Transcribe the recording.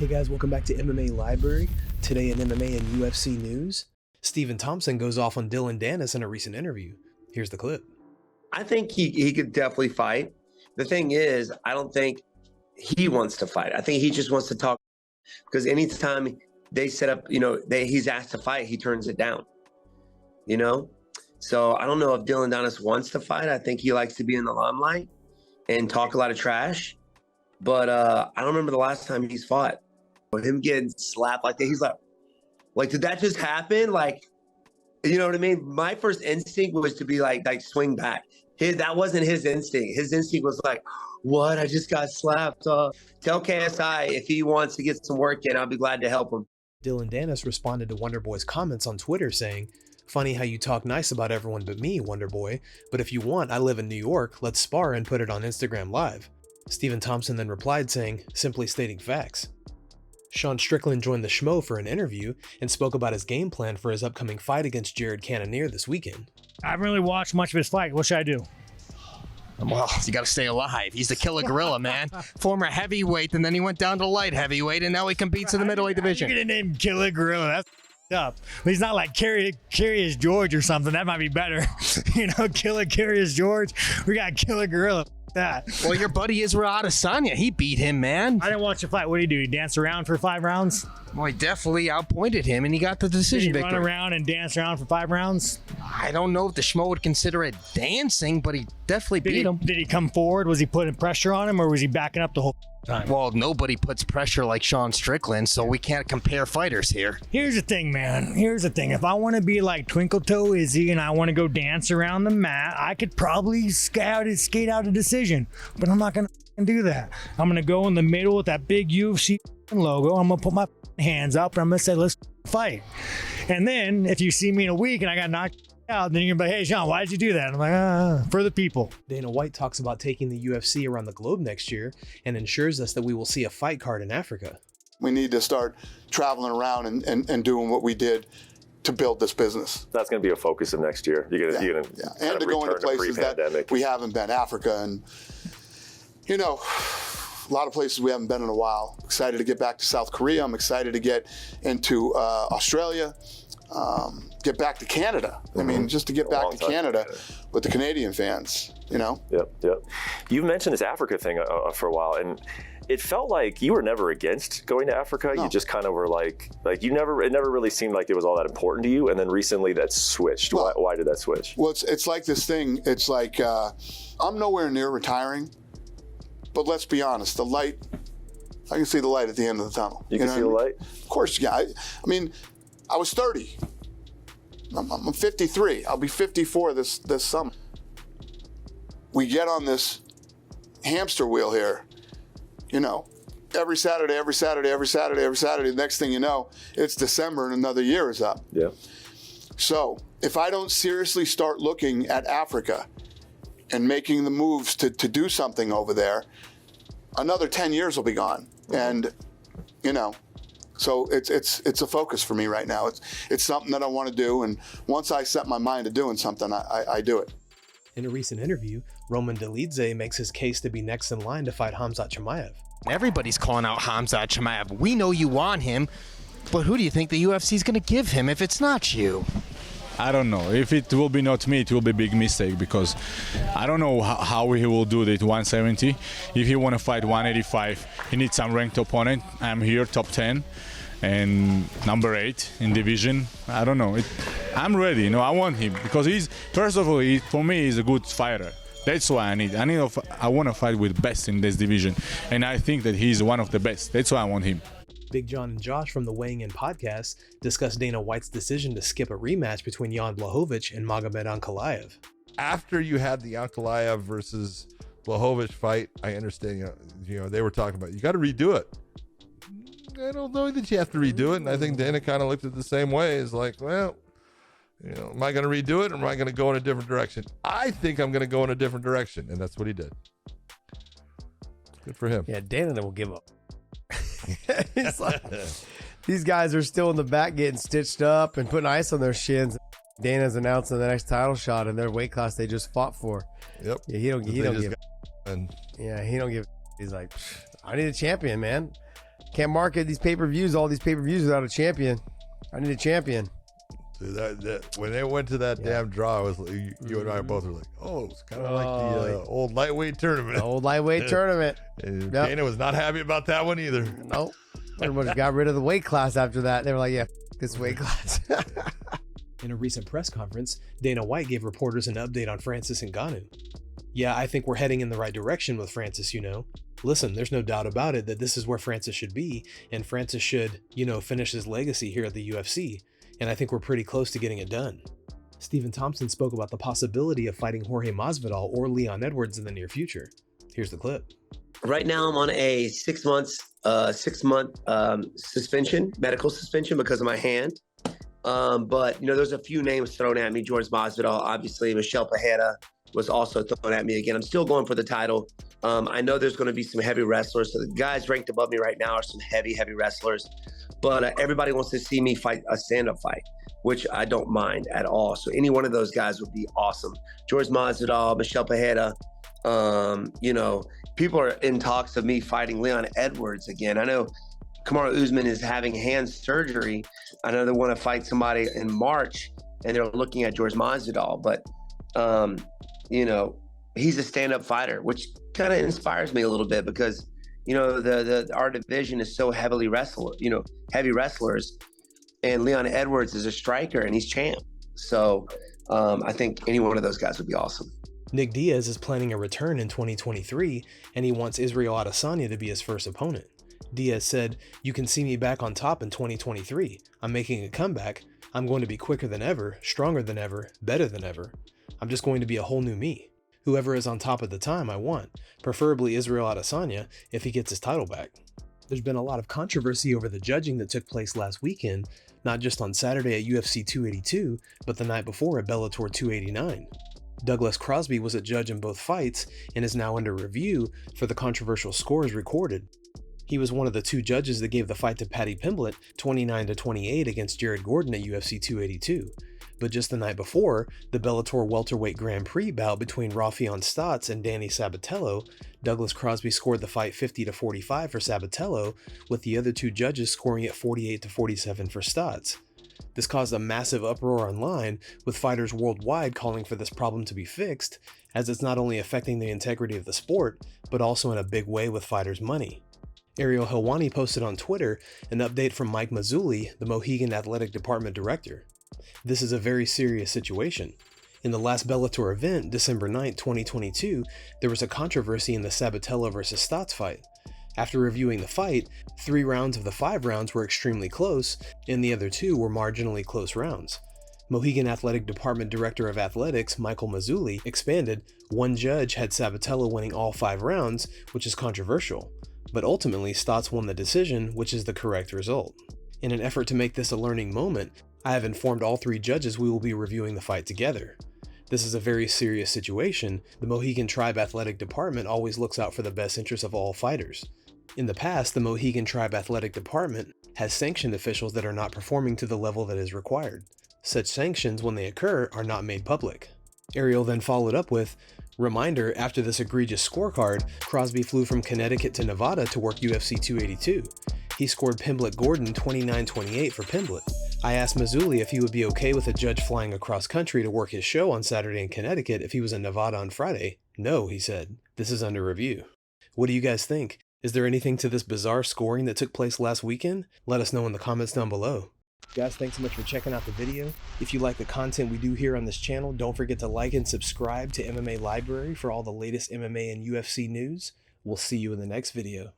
Hey guys, welcome back to MMA Library. Today in MMA and UFC news, Stephen Thompson goes off on Dillon Danis in a recent interview. Here's the clip. I think he could definitely fight. The thing is, I don't think he wants to fight. I think he just wants to talk, because anytime they set up, he's asked to fight, he turns it down, So I don't know if Dillon Danis wants to fight. I think he likes to be in the limelight and talk a lot of trash. But I don't remember the last time he's fought. Him getting slapped like that, he's like, did that just happen? Like, you know what I mean? My first instinct was to be like swing back. That wasn't his instinct. His instinct was like, what? I just got slapped. Tell KSI if he wants to get some work in, I'll be glad to help him. Dillon Danis responded to Wonderboy's comments on Twitter saying, "Funny how you talk nice about everyone but me, Wonderboy, but if you want, I live in New York, let's spar and put it on Instagram Live." Stephen Thompson then replied saying, "Simply stating facts." Sean Strickland joined the Schmo for an interview and spoke about his game plan for his upcoming fight against Cannonier this weekend. I haven't really watched much of his fight. What should I do? Well, you got to stay alive. He's the killer gorilla, man. Former heavyweight, and then he went down to light heavyweight, and now he competes in the middleweight division. You're going to name Killer Gorilla. That's up. He's not like Curious George or something. That might be better. Killer Curious George. We got Killer Gorilla. That. Well, your buddy Israel Adesanya, he beat him, man. I didn't watch the fight. What did he do? He danced around for 5 rounds? Well, he definitely outpointed him, and he got the decision victory. Did he run around and dance around for 5 rounds? I don't know if the Schmo would consider it dancing, but he definitely beat him. Did he come forward? Was he putting pressure on him, or was he backing up the whole time? Well, nobody puts pressure like Sean Strickland, so we can't compare fighters here. Here's the thing, man. Here's the thing. If I want to be like Twinkle Toe Izzy and I want to go dance around the mat, I could probably skate out a decision. But I'm not going to do that. I'm going to go in the middle with that big UFC logo. I'm going to put my hands up and I'm going to say, let's fight. And then if you see me in a week and I got knocked out, then you're going to be like, hey, Sean, why did you do that? I'm like, for the people. Dana White talks about taking the UFC around the globe next year and assures us that we will see a fight card in Africa. We need to start traveling around and doing what we did to build this business. That's going to be a focus of next year. You're going to and to go into places that we haven't been, Africa, and a lot of places we haven't been in a while. Excited to get back to South Korea. I'm excited to get into Australia, get back to Canada. I mean, just to get back to Canada with the Canadian fans, Yep. You've mentioned this Africa thing for a while, and it felt like you were never against going to Africa. No. You just kind of were like it never really seemed like it was all that important to you. And then recently that switched. Well, why did that switch? Well, it's like this thing. It's like, I'm nowhere near retiring, but let's be honest, I can see the light at the end of the tunnel. You can see the light? Of course, yeah. I mean, I was 30. I'm 53. I'll be 54 this summer. We get on this hamster wheel here, every Saturday. The next thing you know, it's December and another year is up. Yeah. So if I don't seriously start looking at Africa and making the moves to do something over there, another 10 years will be gone. And, so it's a focus for me right now. It's something that I want to do. And once I set my mind to doing something, I do it. In a recent interview, Roman Dolidze makes his case to be next in line to fight Khamzat Chimaev. Everybody's calling out Khamzat Chimaev. We know you want him, but who do you think the UFC is going to give him if it's not you? I don't know. If it will be not me, it will be a big mistake, because I don't know how he will do it 170. If he want to fight 185, he needs some ranked opponent. I'm here, top 10. And number 8 in division. I don't know. I'm ready. I want him, because first of all, for me, he's a good fighter. That's why I want to fight with best in this division, and I think that he's one of the best. That's why I want him. Big John and Josh from the Weighing In podcast discussed Dana White's decision to skip a rematch between Jan Blachowicz and Magomed Ankalaev. After you had the Ankalaev versus Blachowicz fight, I understand. They were talking about you got to redo it. I don't know that you have to redo it, and I think Dana kind of looked at it the same way. It's like, well, am I going to redo it, or am I going to go in a different direction? I think I'm going to go in a different direction, and that's what he did. Good for him. Yeah, Dana will give up. He's like, these guys are still in the back getting stitched up and putting ice on their shins. Dana's announcing the next title shot in their weight class they just fought for. Yep. Yeah, he don't give. Yeah, he don't give. He's like, I need a champion, man. Can't market these pay-per-views, all these pay-per-views without a champion. I need a champion. Dude, that when they went to that damn draw, I was like, you and I both were like, oh, it's kind of like the old lightweight tournament. The old lightweight tournament. And Dana was not happy about that one either. Nope. Everybody got rid of the weight class after that. They were like, yeah, this weight class. In a recent press conference, Dana White gave reporters an update on Francis Ngannou. Yeah, I think we're heading in the right direction with Francis, you know. Listen, there's no doubt about it that this is where Francis should be, and Francis should, you know, finish his legacy here at the UFC, and I think we're pretty close to getting it done. Stephen Thompson spoke about the possibility of fighting Jorge Masvidal or Leon Edwards in the near future. Here's the clip. Right now, I'm on a 6 month suspension, medical suspension because of my hand. But, you know, there's a few names thrown at me. Jorge Masvidal, obviously, Michelle Pajeda was also thrown at me again. I'm still going for the title. I know there's going to be some heavy wrestlers. So the guys ranked above me right now are some heavy wrestlers. But everybody wants to see me fight a stand-up fight, which I don't mind at all. So any one of those guys would be awesome. Jorge Masvidal, Michelle Pajeda. You know, people are in talks of me fighting Leon Edwards again. I know Kamaru Usman is having hand surgery. I know they want to fight somebody in March, and they're looking at Jorge Masvidal. But you know, he's a stand-up fighter, which kind of inspires me a little bit because, you know, our division is so heavy wrestlers, and Leon Edwards is a striker and he's champ. So I think any one of those guys would be awesome. Nick Diaz is planning a return in 2023, and he wants Israel Adesanya to be his first opponent. Diaz said, "You can see me back on top in 2023. I'm making a comeback. I'm going to be quicker than ever, stronger than ever, better than ever. I'm just going to be a whole new me. Whoever is on top at the time I want, preferably Israel Adesanya if he gets his title back." There's been a lot of controversy over the judging that took place last weekend, not just on Saturday at UFC 282, but the night before at Bellator 289. Douglas Crosby was a judge in both fights and is now under review for the controversial scores recorded. He was one of the two judges that gave the fight to Paddy Pimblett 29-28 against Jared Gordon at UFC 282. But just the night before, the Bellator welterweight Grand Prix bout between Raufeon Stots and Danny Sabatello, Douglas Crosby scored the fight 50-45 for Sabatello, with the other two judges scoring it 48-47 for Stots. This caused a massive uproar online, with fighters worldwide calling for this problem to be fixed, as it's not only affecting the integrity of the sport, but also in a big way with fighters' money. Ariel Helwani posted on Twitter an update from Mike Mazzulli, the Mohegan Athletic Department Director. This is a very serious situation. In the last Bellator event, December 9, 2022, there was a controversy in the Sabatello vs. Stots fight. After reviewing the fight, 3 rounds of the 5 rounds were extremely close, and the other 2 were marginally close rounds. Mohegan Athletic Department Director of Athletics, Michael Mazzulli, expanded, one judge had Sabatello winning all 5 rounds, which is controversial. But ultimately, Stots won the decision, which is the correct result. In an effort to make this a learning moment, I have informed all 3 judges we will be reviewing the fight together. This is a very serious situation. The Mohegan Tribe Athletic Department always looks out for the best interests of all fighters. In the past, the Mohegan Tribe Athletic Department has sanctioned officials that are not performing to the level that is required. Such sanctions, when they occur, are not made public. Ariel then followed up with, "Reminder, after this egregious scorecard, Crosby flew from Connecticut to Nevada to work UFC 282. He scored Pimblett Gordon 29-28 for Pimblett. I asked Mazzulli if he would be okay with a judge flying across country to work his show on Saturday in Connecticut if he was in Nevada on Friday. No, he said. This is under review." What do you guys think? Is there anything to this bizarre scoring that took place last weekend? Let us know in the comments down below. Guys, thanks so much for checking out the video. If you like the content we do here on this channel, don't forget to like and subscribe to MMA Library for all the latest MMA and UFC news. We'll see you in the next video.